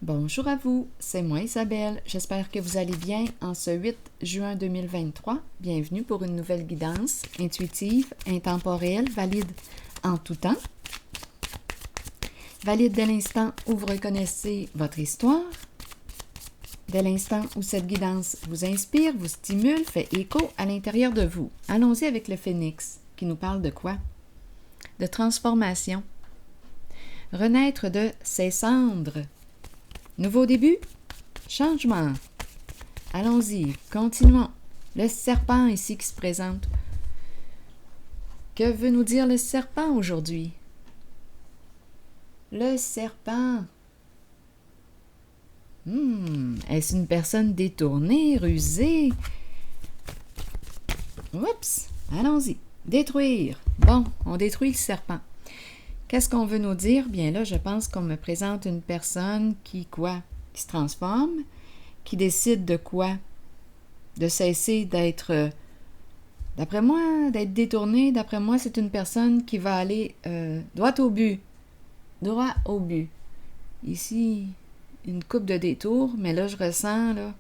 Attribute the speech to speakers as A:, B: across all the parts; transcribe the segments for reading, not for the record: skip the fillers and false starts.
A: Bonjour à vous, c'est moi Isabelle. J'espère que vous allez bien en ce 8 juin 2023. Bienvenue pour une nouvelle guidance intuitive, intemporelle, valide en tout temps. Valide dès l'instant où vous reconnaissez votre histoire, dès l'instant où cette guidance vous inspire, vous stimule, fait écho à l'intérieur de vous. Allons-y avec le phénix qui nous parle de quoi? De transformation. Renaître de ses cendres. Nouveau début, changement. Allons-y, continuons. Le serpent ici qui se présente. Que veut nous dire le serpent aujourd'hui? Le serpent. Est-ce une personne détournée, rusée? Oups, allons-y. Détruire. Bon, on détruit le serpent. Qu'est-ce qu'on veut nous dire? Bien là, je pense qu'on me présente une personne qui se transforme, qui décide de quoi? De cesser d'être, d'après moi, d'être détournée. D'après moi, c'est une personne qui va aller droit au but. Droit au but. Ici, une coupe de détour, mais là, je ressens, là,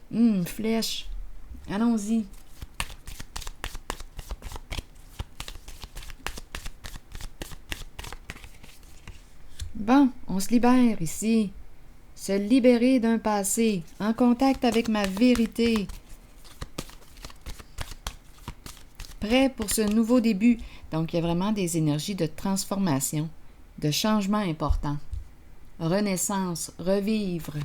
A: une flèche. Allons-y. Bon, on se libère ici. Se libérer d'un passé, en contact avec ma vérité. Prêt pour ce nouveau début. Donc, il y a vraiment des énergies de transformation, de changement important. Renaissance, revivre.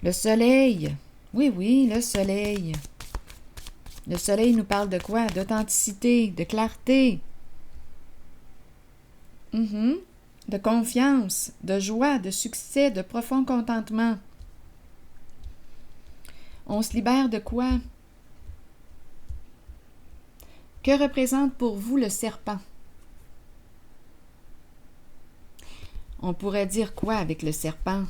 A: Le soleil. Oui, le soleil. Le soleil nous parle de quoi? D'authenticité, de clarté. De confiance, de joie, de succès, de profond contentement. On se libère de quoi? Que représente pour vous le serpent? On pourrait dire quoi avec le serpent?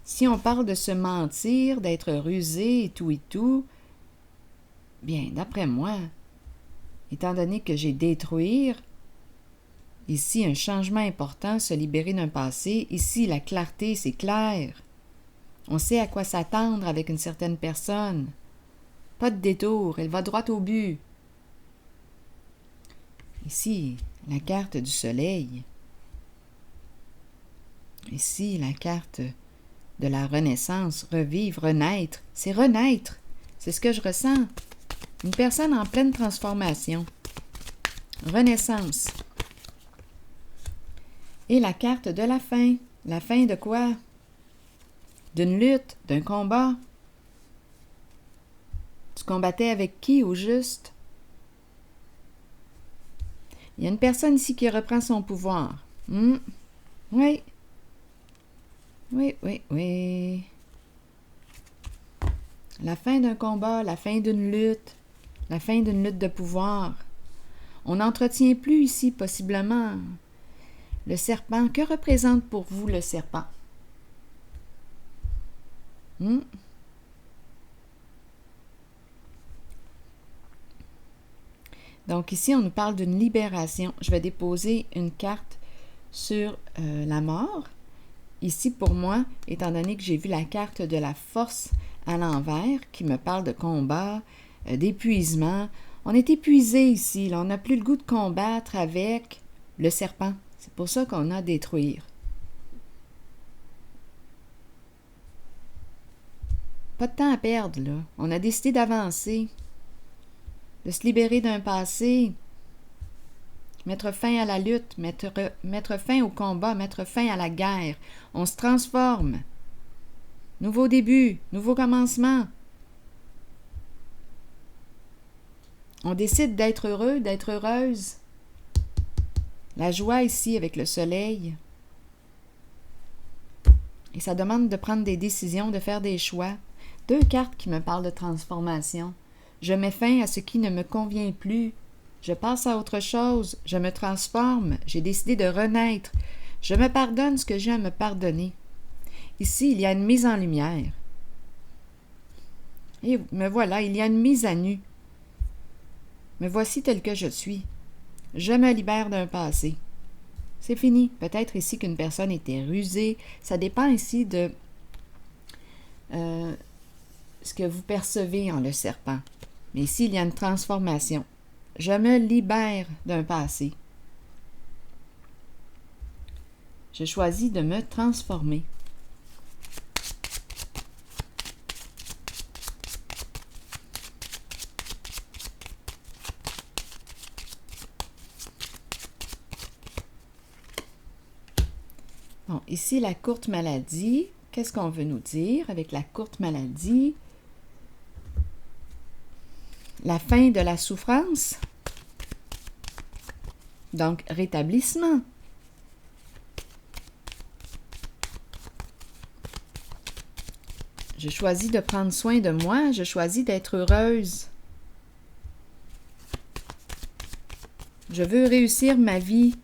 A: Si on parle de se mentir, d'être rusé et tout, bien, d'après moi, étant donné que j'ai détruire, ici, un changement important, se libérer d'un passé. Ici, la clarté, c'est clair. On sait à quoi s'attendre avec une certaine personne. Pas de détour, elle va droit au but. Ici, la carte du soleil. Ici, la carte de la renaissance, revivre, renaître. C'est renaître. C'est ce que je ressens. Une personne en pleine transformation. Renaissance. Et la carte de la fin. La fin de quoi? D'une lutte, d'un combat. Tu combattais avec qui au juste? Il y a une personne ici qui reprend son pouvoir. Oui. Oui. La fin d'un combat, la fin d'une lutte de pouvoir. On n'entretient plus ici, possiblement. Le serpent, que représente pour vous le serpent? Donc ici, on nous parle d'une libération. Je vais déposer une carte sur la mort. Ici, pour moi, étant donné que j'ai vu la carte de la force à l'envers, qui me parle de combat, d'épuisement. On est épuisé ici, là. On n'a plus le goût de combattre avec le serpent. C'est pour ça qu'on a à détruire. Pas de temps à perdre, là. On a décidé d'avancer, de se libérer d'un passé, mettre fin à la lutte, mettre fin au combat, mettre fin à la guerre. On se transforme. Nouveau début, nouveau commencement. On décide d'être heureux, d'être heureuse. La joie ici avec le soleil. Et ça demande de prendre des décisions, de faire des choix. 2 cartes qui me parlent de transformation. Je mets fin à ce qui ne me convient plus. Je passe à autre chose. Je me transforme. J'ai décidé de renaître. Je me pardonne ce que j'ai à me pardonner. Ici, il y a une mise en lumière. Et me voilà, il y a une mise à nu. Me voici tel que je suis. Je me libère d'un passé. C'est fini. Peut-être ici qu'une personne était rusée. Ça dépend ici de ce que vous percevez en le serpent. Mais ici, il y a une transformation. Je me libère d'un passé. Je choisis de me transformer. Bon, ici, la courte maladie. Qu'est-ce qu'on veut nous dire avec la courte maladie? La fin de la souffrance. Donc, rétablissement. Je choisis de prendre soin de moi. Je choisis d'être heureuse. Je veux réussir ma vie.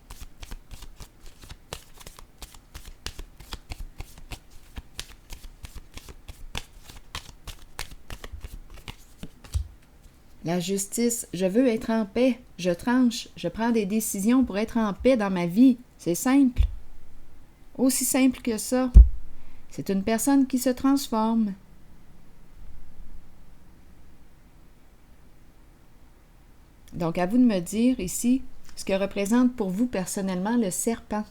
A: La justice, je veux être en paix, je tranche, je prends des décisions pour être en paix dans ma vie. C'est simple. Aussi simple que ça. C'est une personne qui se transforme. Donc, à vous de me dire ici ce que représente pour vous personnellement le serpent.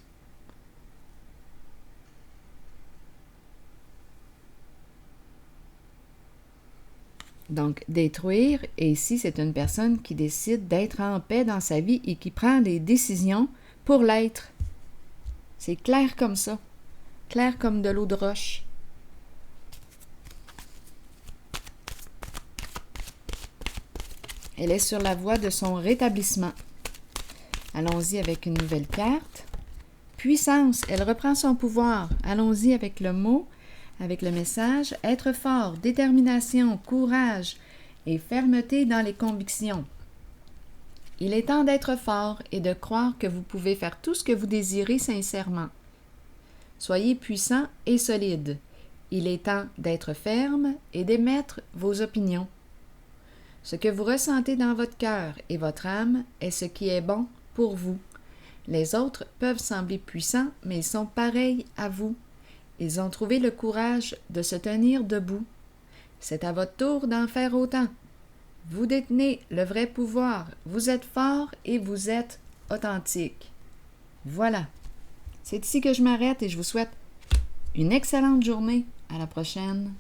A: Donc, détruire, et ici, c'est une personne qui décide d'être en paix dans sa vie et qui prend des décisions pour l'être. C'est clair comme ça. Clair comme de l'eau de roche. Elle est sur la voie de son rétablissement. Allons-y avec une nouvelle carte. Puissance, elle reprend son pouvoir. Allons-y avec le mot. Avec le message, être fort, détermination, courage et fermeté dans les convictions. Il est temps d'être fort et de croire que vous pouvez faire tout ce que vous désirez sincèrement. Soyez puissant et solide. Il est temps d'être ferme et d'émettre vos opinions. Ce que vous ressentez dans votre cœur et votre âme est ce qui est bon pour vous. Les autres peuvent sembler puissants, mais ils sont pareils à vous. Ils ont trouvé le courage de se tenir debout. C'est à votre tour d'en faire autant. Vous détenez le vrai pouvoir. Vous êtes fort et vous êtes authentique. Voilà. C'est ici que je m'arrête et je vous souhaite une excellente journée. À la prochaine.